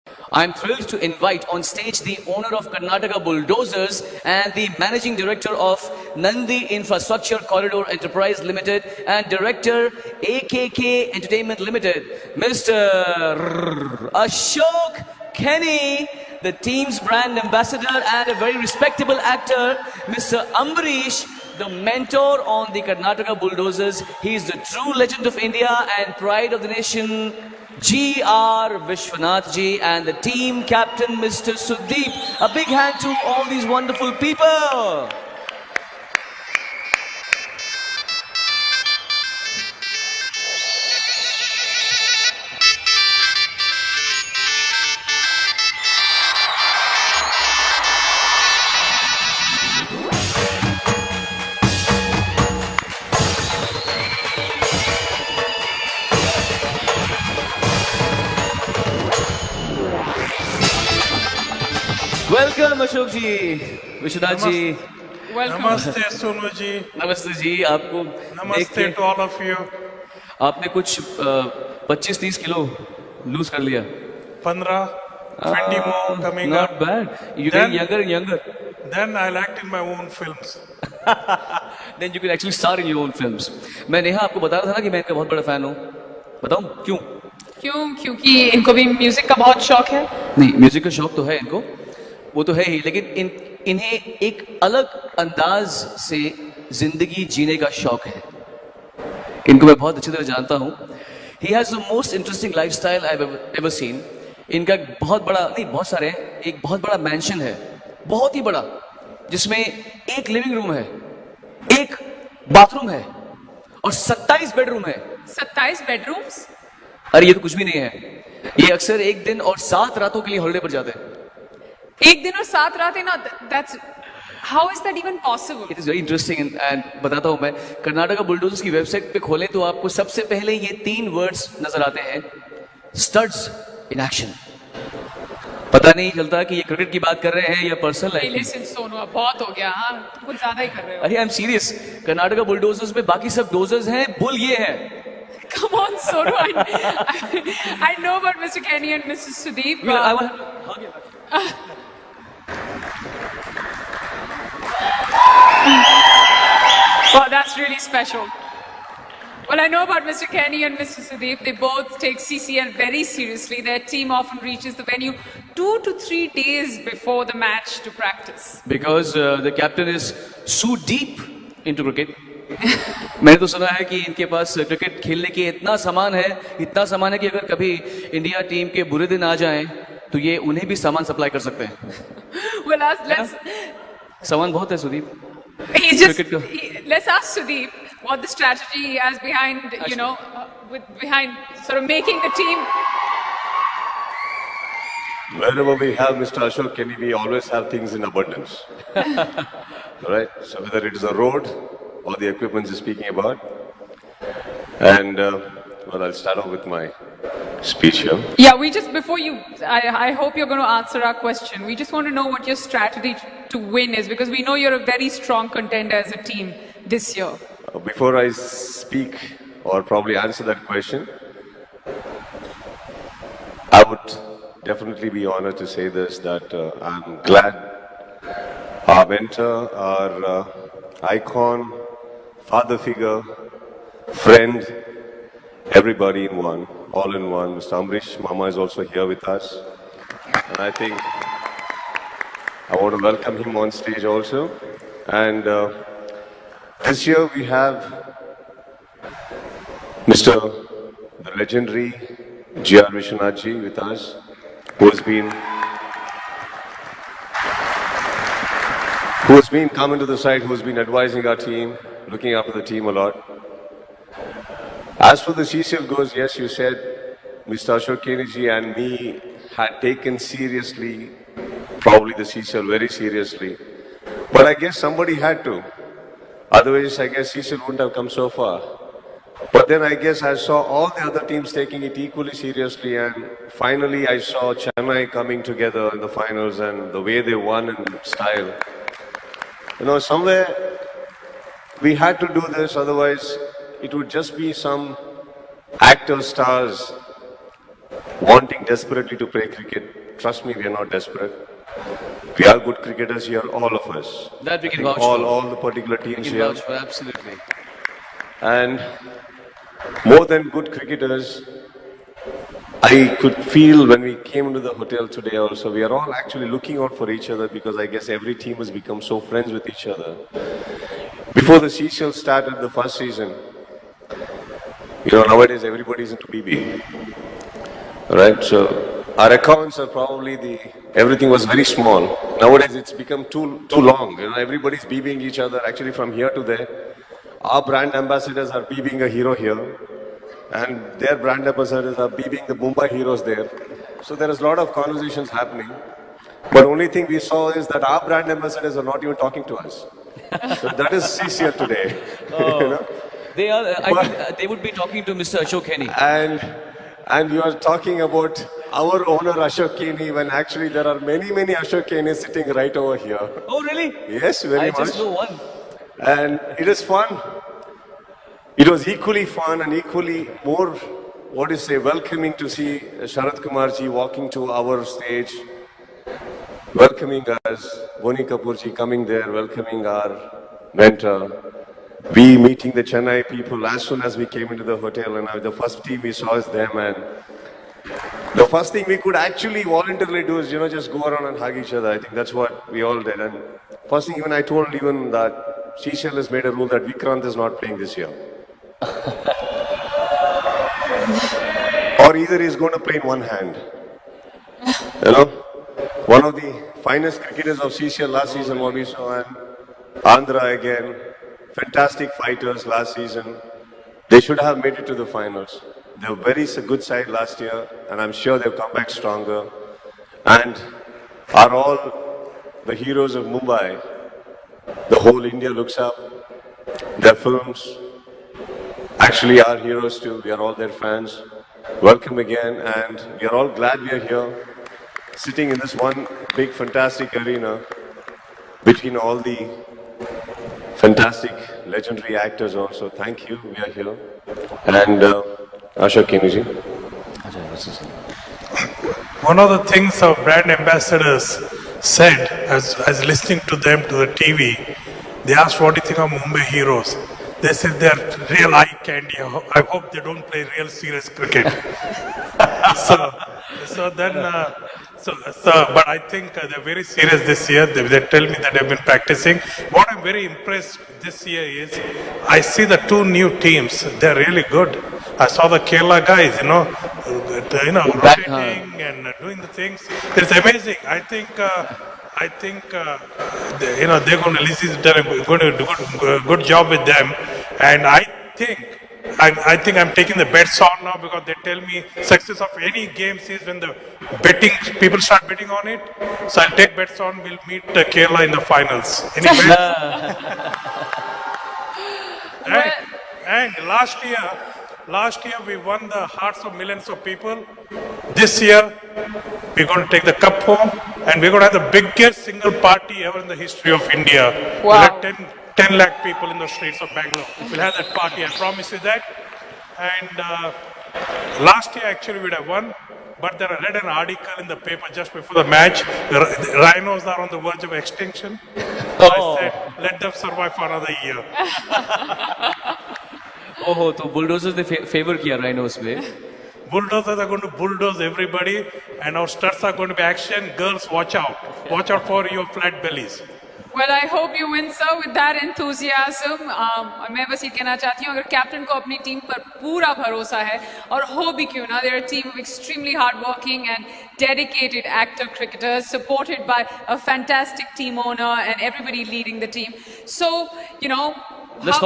I'm thrilled to invite on stage the owner of Karnataka Bulldozers and the managing director of Nandi Infrastructure Corridor Enterprise Limited and director AKK Entertainment Limited, Mr. Ashok Kenny, the team's brand ambassador and a very respectable actor, Mr. Ambarish, the mentor on the Karnataka Bulldozers. He is the true legend of India and pride of the nation, G.R. Vishwanath ji, and the team captain, Mr. Sudeep. A big hand to all these wonderful people. Welcome Ashok ji, Vishwanath ji. Welcome. Namaste Sonu ji. Namaste ji, आपको Namaste to all of you. आपने कुछ 25-30 kilo loose कर लिया. 15, 20 more coming not up. Not bad. You get younger and younger. Then I'll act in my own films. Then you can actually star in your own films. मैं नेहा आपको बता रहा था ना कि मैं इनका बहुत बड़ा फैन हूँ. बताऊँ क्यों? क्यों? क्योंकि इनको भी म्यूजिक का बहुत शौक है. नहीं, म्यूजिक का शौक तो है इनको, वो तो है ही, लेकिन इन्हें एक अलग अंदाज से जिंदगी जीने का शौक है. इनको मैं बहुत अच्छी तरह जानता हूँ. He has the most interesting lifestyle I've ever seen. इनका बहुत बड़ा, नहीं बहुत सारे हैं, एक बहुत बड़ा मैंशन है, बहुत ही बड़ा, जिसमें एक लिविंग रूम है, एक बाथरूम है और 27 बेडरूम है. 27 बेडरूम्स? अरे ये तो कुछ भी नहीं है. ये अक्सर एक दिन और 7 रातों के लिए हॉलिडे पर जाते हैं. एक दिन और 7 रातें ना, that's how is that even possible? It is very interesting and बताता हूँ मैं. कर्नाटका बुलडोजर्स की वेबसाइट पे खोलें तो आपको सबसे पहले ये 3 वर्ड्स नजर आते हैं, स्टड्स इन एक्शन. पता नहीं चलता कि ये क्रिकेट की बात कर रहे हैं या पर्सनल लाइफ. Listen सोनू, बहुत हो गया. हाँ, कुछ ज्यादा ही कर रहे हो. अरे I am serious. Karnataka bulldozers में बाकी सब डोजर्स हैं, बुल ये है. Come on Sonu, I know about Mr. Kenny and Mr. Sudeep. Wow, that's really special. Well, I know about Mr. Kenny and Mr. Sudeep. They both take CCL very seriously. Their team often reaches the venue 2 to 3 days before the match to practice. Because the captain is so deep into cricket. मैंने तो सुना है कि इनके पास cricket खेलने के इतना सामान है कि अगर कभी इंडिया टीम के बुरे दिन आ जाएं तो ये उन्हें भी सामान सप्लाई कर सकते हैं. Well, let's सामान बहुत है Sudeep. Let's ask Sudeep what the strategy he has behind, you know, behind sort of making the team. Wherever we have Mr. Ashok Kenny, we always have things in abundance. Right? So whether it is a road or the equipment you're speaking about. And well, I'll start off with my speech here. Yeah, before you, I hope you're going to answer our question. We just want to know what your strategy to win is, because we know you're a very strong contender as a team this year. Before I speak or probably answer that question, I would definitely be honored to say this, that I'm glad our mentor, our icon, father figure, friend, everybody in one, all in one. Mr. Ambarish Mama is also here with us. And I think I want to welcome him on stage also. And this year we have Mr. the legendary G.R. Vishwanath ji with us, who has been coming to the side, who has been advising our team, looking after the team a lot. As for the CCL goes, yes, you said Mr. Ashok Kenny ji and me had taken seriously, probably the CCL very seriously. But I guess somebody had to. Otherwise, I guess CCL wouldn't have come so far. But then I guess I saw all the other teams taking it equally seriously, and finally I saw Chennai coming together in the finals and the way they won in style. You know, somewhere we had to do this, otherwise it would just be some actor stars wanting desperately to play cricket. Trust me, we are not desperate. We are good cricketers here, all of us. That we can I think vouch for. all the particular teams We can here. vouch for, absolutely. And more than good cricketers, I could feel when we came into the hotel today also, we are all actually looking out for each other because I guess every team has become so friends with each other. Before the CCL started the first season, nowadays everybody's into BB. Right? So our accounts are probably everything was very small. Nowadays it's become too long. Everybody's BBing each other actually from here to there. Our brand ambassadors are BBing a hero here. And their brand ambassadors are beating the Mumbai heroes there. So there is a lot of conversations happening. But only thing we saw is that our brand ambassadors are not even talking to us. So that is CCL today. They are. I think they would be talking to Mr. Ashok Kenny. And you are talking about our owner Ashok Kenny when actually there are many Ashok Kenny sitting right over here. Oh, really? Yes, very much. I just know one. And it is fun. It was equally fun and equally more, welcoming to see Sharad Kumarji walking to our stage, welcoming us, Boni Kapoorji coming there, welcoming our mentor. We meeting the Chennai people as soon as we came into the hotel, and the first team we saw is them, and the first thing we could actually voluntarily do is, just go around and hug each other. I think that's what we all did. And first thing I told that CCL has made a rule that Vikrant is not playing this year. Or either he's going to play in one hand. One of the finest cricketers of CCL last season, what we saw, and Andhra again, fantastic fighters last season. They should have made it to the finals. They were very good side last year, and I'm sure they'll come back stronger. And are all the heroes of Mumbai. The whole India looks up. Their films. Actually, our heroes too. We are all their fans. Welcome again, and we are all glad we are here, sitting in this one big, fantastic arena between all the fantastic, legendary actors. Also, thank you. We are here, and Ashok Kenny. One of the things our brand ambassadors said, as listening to them to the TV, they asked, what do you think of Mumbai heroes? They said they're real eye candy. I hope they don't play real serious cricket. But I think they're very serious this year. They tell me that they've been practicing. What I'm very impressed this year is, I see the two new teams. They're really good. I saw the Kerala guys, rotating and doing the things. It's amazing. I think they're going to do a good job with them, and I think I'm taking the bets on now because they tell me success of any games is when the people start betting on it. So I'll take bets on. We'll meet Kerala in the finals. Any bets? And last year we won the hearts of millions of people. This year we're going to take the cup home, and we're going to have the biggest single party ever in the history of India. Wow. We'll have 10 lakh people in the streets of Bangalore. We'll have that party, I promise you that. And last year actually we'd have won, but there I read an article in the paper just before the match. The rhinos are on the verge of extinction. So I said, let them survive for another year. So bulldozers they favor kiya rhinos mein. Bulldozers are going to bulldoze everybody, and our studs are going to be action. Girls, watch out. Watch out for your flat bellies. Well, I hope you win, sir, with that enthusiasm. मैं बस ये कहना चाहती हूँ, अगर captain को अपनी team पर पूरा भरोसा है, और हो भी क्यों ना, they're a team of extremely hardworking and dedicated actor cricketers, supported by a fantastic team owner and everybody leading the team. So, Let's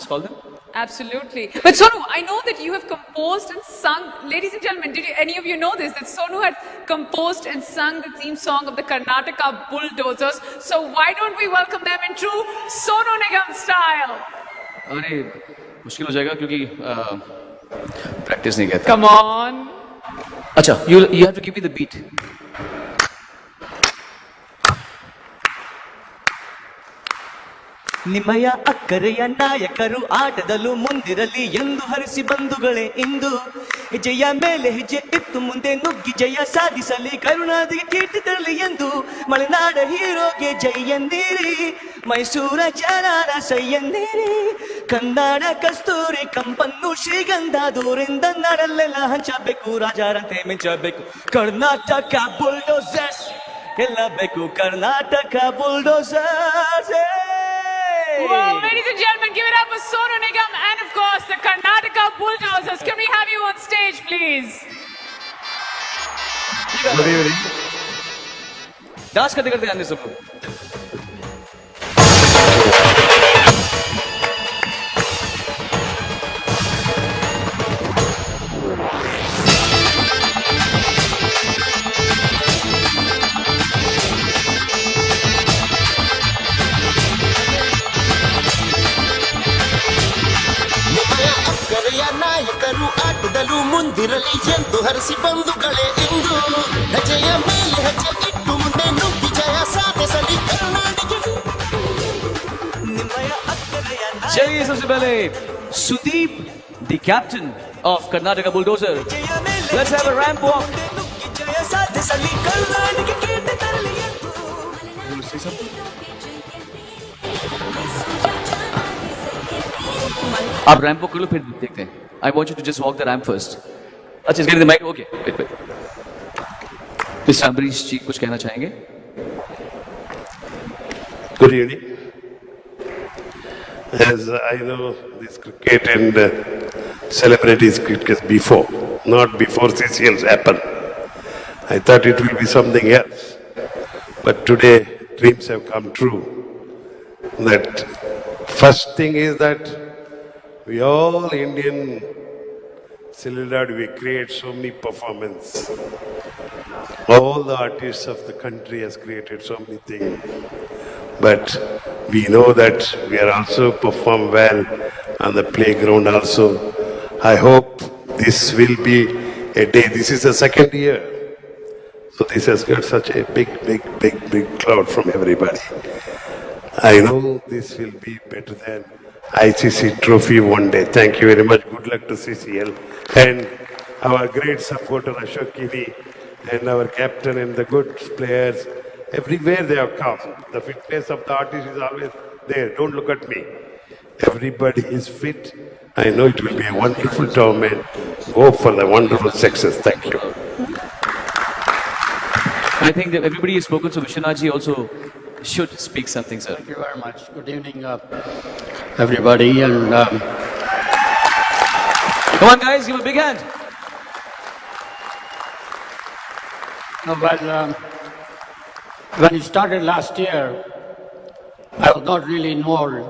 call them. Absolutely. But Sonu, I know that you have composed and sung, ladies and gentlemen, did any of you know this, that Sonu had composed and sung the theme song of the Karnataka Bulldozers. So why don't we welcome them in true Sonu Nigam style? अरे मुश्किल हो जाएगा क्योंकि practice नहीं कहते. Come on. अच्छा, you have to give me the beat. Come on. ನಿಮ್ಮಯ ಅಕ್ಕರೆಯ ನಾಯಕರು ಆಟದಲ್ಲೂ ಮುಂದಿರಲಿ ಎಂದು ಹರಿಸಿ ಬಂಧುಗಳೇ ಇಂದು ಹೆಜ್ಜೆಯ ಮೇಲೆ ಹೆಜ್ಜೆ ಇತ್ತು ಮುಂದೆ ನುಗ್ಗಿ ಜಯ ಸಾಧಿಸಲಿ ಕರುಣಾದಿಗೆ ಕೀರ್ತಿ ತರಲಿ ಎಂದು ಮಲೆನಾಡ ಹೀರೋಗೆ ಜೈ ಎಂದಿರಿ ಮೈಸೂರ ಜನರ ಸೈ ಎಂದಿರಿ ಕನ್ನಡ ಕಸ್ತೂರಿ ಕಂಪನ್ನು ಶ್ರೀಗಂಧ ದೂರಿಂದ ನಾಡಲ್ಲೆಲ್ಲ ಹಂಚಬೇಕು ರಾಜಾರಂತೆ ಮಿಂಚಬೇಕು ಕರ್ನಾಟಕ ಬುಲ್ಡೋಸರ್ಸ್ ಗೆಲ್ಲಬೇಕು Karnataka bulldozers. Well, ladies and gentlemen, give it up for Sonu Nigam and of course the Karnataka Bulldozers. Can we have you on stage, please? Good evening. Dance करते करते आने सब लोग. ನಾಯಕರು ಆಟದಲ್ಲೂ ಮುಂದಿರಲಿ ಎಂದು ಹರಿಸಿ ಬಂಧುಗಳೇ ಇಂದು ಹೆಜ್ಜೆಯ ಮೇಲೆ ಹೆಜ್ಜೆ ಇಟ್ಟು ಮುಂದೆ ನುಗ್ಗಿ ಜಯ ಸಾಧಿಸಲಿ ಕರ್ನಾಟಕ. चलिए सबसे पहले Sudeep, the captain of Karnataka Bulldozers. Let's have a ramp walk. You will say something? आप रैंप वॉक कर लो फिर देखते हैं. I want you to just walk the ramp first. अच्छा इस the mic. Okay. Wait. Mr. Ambrish जी कुछ कहना चाहेंगे? Good evening. As I know this cricket and celebrities cricket before, not before CCLs happened. I thought it will be something else. But today dreams have come true. That first thing is that we all Indian celebrity, we create so many performances. All the artists of the country has created so many things. But we know that we are also perform well on the playground also. I hope this will be a day. This is the second year. So this has got such a big cloud from everybody. I know this will be better than ICC trophy one day. Thank you very much. Good luck to CCL and our great supporter Ashok Kini and our captain and the good players. Everywhere they have come. The fitness of the artist is always there. Don't look at me. Everybody is fit. I know it will be a wonderful tournament. Go for the wonderful success. Thank you. I think that everybody has spoken, so Vishwanath ji also should speak something, sir. Thank you very much. Good evening, everybody. And come on, guys, give a big hand. When it started last year, I was not really involved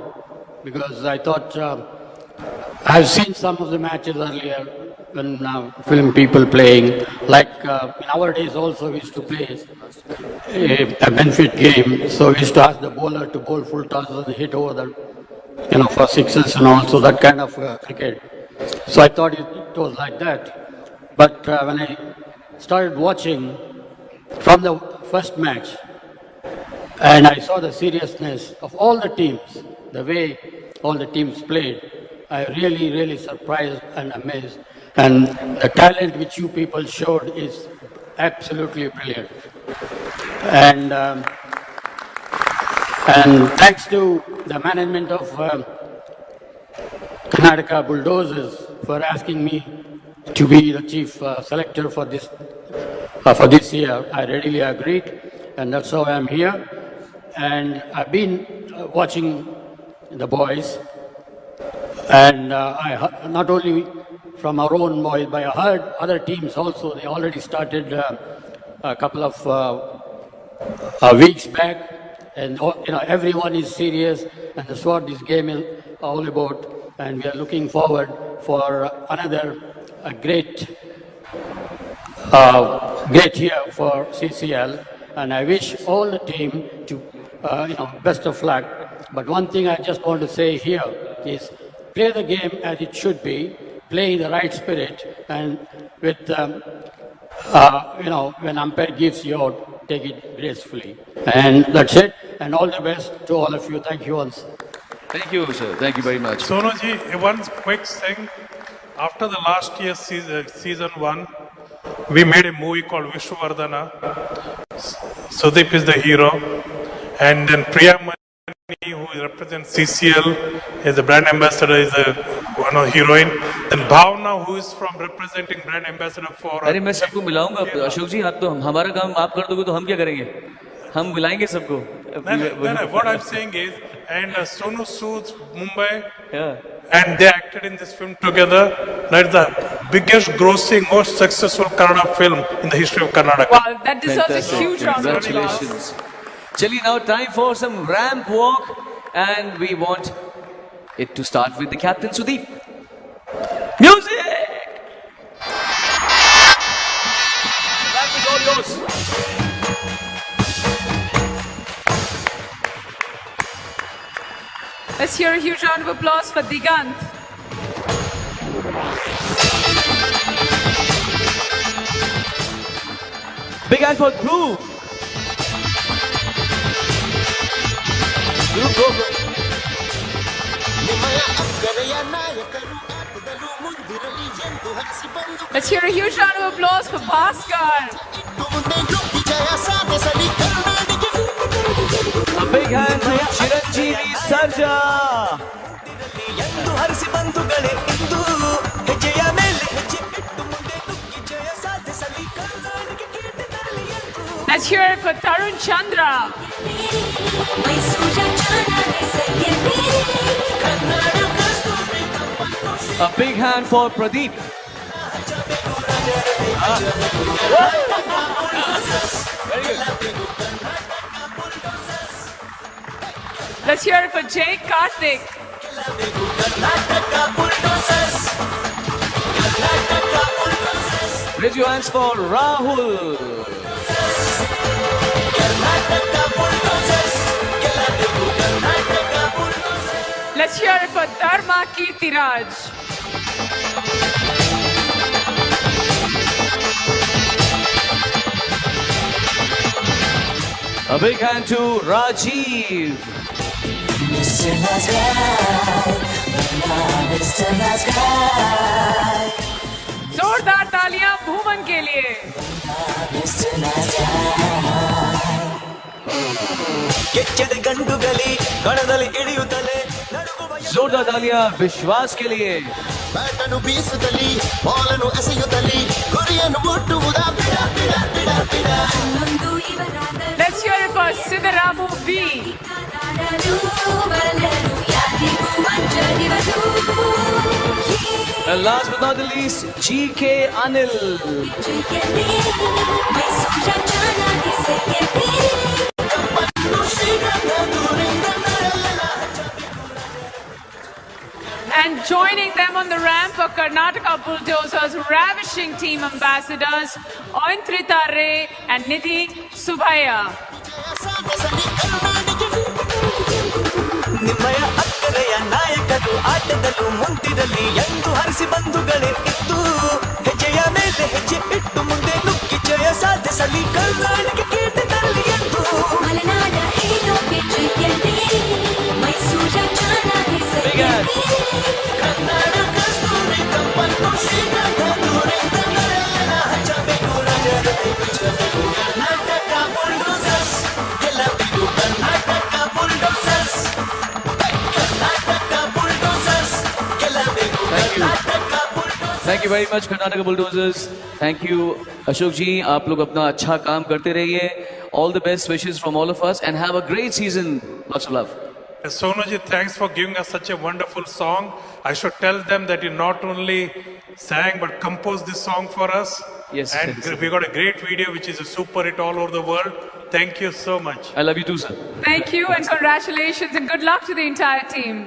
because I thought I've seen some of the matches earlier when film people playing. Like in our days also we used to play a benefit game. So we used to ask the bowler to bowl full tosses and hit over the, for sixes and all. So that kind of cricket. So I thought it was like that. But when I started watching from the first match, and I saw the seriousness of all the teams, the way all the teams played, I really surprised and amazed. And the talent which you people showed is absolutely brilliant. And thanks to the management of Karnataka Bulldozers for asking me to be the chief selector for this year. I readily agreed, and that's how I'm here. And I've been watching the boys, and not only from our own boys, but I heard other teams also. They already started a couple of weeks back, and everyone is serious, and that's what this game is all about. And we are looking forward for another great year for CCL. And I wish all the team to, best of luck. But one thing I just want to say here is play the game as it should be, play in the right spirit, and with, when umpire gives you out, take it gracefully. And that's it. And all the best to all of you. Thank you once. Thank you, sir. Thank you very much. Sonoji, one quick thing. After the last year's season 1, we made a movie called Vishwavardhana. Sudeep is the hero. And then Priyamani, who represents CCL, is the brand ambassador, is one of the heroine. Then Bhavna, who is from representing brand ambassador for... अरे मैं सबको मिलाऊंगा अशोक जी, आप तो हमारा काम आप कर दोगे तो हम क्या करेंगे? हम मिलाएंगे सबको. No, what I'm saying is, and Sonu Sood's Mumbai, Yeah. and they acted in this film together. That's the biggest grossing, most successful Kannada film in the history of Karnataka. Wow, that deserves a Fantastic. huge round of applause. Congratulations. Chali, now time for some ramp walk, and we want it to start with the captain Sudeep. Music! That was all yours. Let's hear a huge round of applause for Digant. Big hand for Dhruv. Dhruv, go. ನಿಮ್ಮಯ ಅಕ್ಕರೆಯ ನಾಯಕರು ಆಟದಲ್ಲೂ ಮುಂದಿರಲಿ ಎಂದು ಹರಿಸಿ ಬಂದು Let's hear a huge round of applause for Bhaskar. ಇಟ್ಟು ಮುಂದೆ ನುಗ್ಗಿ ಜಯ ಸಾಧಿಸಲಿ ಕರುನಾಡಿಗೆ. A big hand for Chiranjeevi Sarja. ಎಂದು ಹರಿಸಿ ಬಂಧುಗಳೇ ಇಂದು ಹೆಜ್ಜೆಯ ಮೇಲೆ ಹೆಜ್ಜೆ ಇಟ್ಟು ಮುಂದೆ ನುಗ್ಗಿ ಜಯ ಸಾಧಿಸಲಿ ಕರುನಾಡಿಗೆ ಕೀರ್ತಿ ತರಲಿ ಎಂದು. Let's hear it for Tarun Chandra. A big hand for Pradeep. Let's hear it for Jay Karthik. Raise your hands for Rahul. Let's hear it for Dharma Kirtiraj. A big hand to Rajiv. जोरदार तालियां भूमन के लिए. ಕೆಚ್ಚದ ಗಂಡುಗಲಿ ಕಣದಲ್ಲಿ ಇಳಿಯುತ್ತಲೇ ನಡುಗುವ जोरदार तालियां विश्वास के लिए. ಬ್ಯಾಟನ್ನು ಬೀಸುತ್ತಲಿ ಬಾಲನ್ನು ಎಸೆಯುತ್ತಲಿ ಗುರಿಯನ್ನು ಮುಟ್ಟುವುದ ಬಿಡ ಬಿಡ ಬಿಡ ಬಿಡ. Let's hear it for Siddharamu V. And last but not the least, GK Anil. And joining them on the ramp are Karnataka Bulldozers ravishing team ambassadors Ointrita Ray and Nidhi Subhaya. ಸಾಧಿಸಲಿ ಕರುನಾಡಿಗೆ. ನಿಮ್ಮಯ ಅಕ್ಕರೆಯ ನಾಯಕರು ಆಟದಲ್ಲೂ ಮುಂದಿರಲಿ ಎಂದು ಹರಿಸಿ ಬಂಧುಗಳೇ ಇದ್ದು ಹೆಜ್ಜೆಯ ಮೇಲೆ ಹೆಜ್ಜೆ ಇಟ್ಟು ಮುಂದೆ ನುಗ್ಗಿ ಜಯ ಸಾಧಿಸಲಿ ಕರುನಾಡಿಗೆ ಕೀರ್ತಿ ತರಲಿ ಎಂದು. ಮಲೆನಾಡ ಹೀರೋಗೆ ಜೊತೆಯಲ್ಲಿ ಮೈಸೂರ ಚೆನ್ನಾಗಿ ಕನ್ನಡ ಕಸ್ತೂರಿ ತಪ್ಪನ್ನು ಶ್ರೀಗಂಧ ದೂರಿಂದ ನರೆಲ್ಲ ಹಚ್ಚಬೇಕು ರಾಜರತೆ ಬಿಚ್ಚಬೇಕು. ಕರ್ನಾಟಕ ಬುಲ್ಡೋಸರ್ಸ್ ಗೆಲ್ಲಬೇಕು ಕರ್ನಾಟಕ ಬುಲ್ಡೋಸರ್ಸ್. ಕರ್ನಾಟಕ ಬುಲ್ಡೋಸರ್ಸ್ ಗೆಲ್ಲಬೇಕು Karnataka bulldozers. Thank you very much, Karnataka Bulldozers. Thank you, Ashok ji. आप लोग अपना अच्छा काम करते रहिए. All the best wishes from all of us and have a great season. Lots of love. Sonoji, thanks for giving us such a wonderful song. I should tell them that you not only sang but composed this song for us. Yes, And yes. we got a great video which is a super hit all over the world. Thank you so much. I love you too, sir. Thank you and congratulations and good luck to the entire team.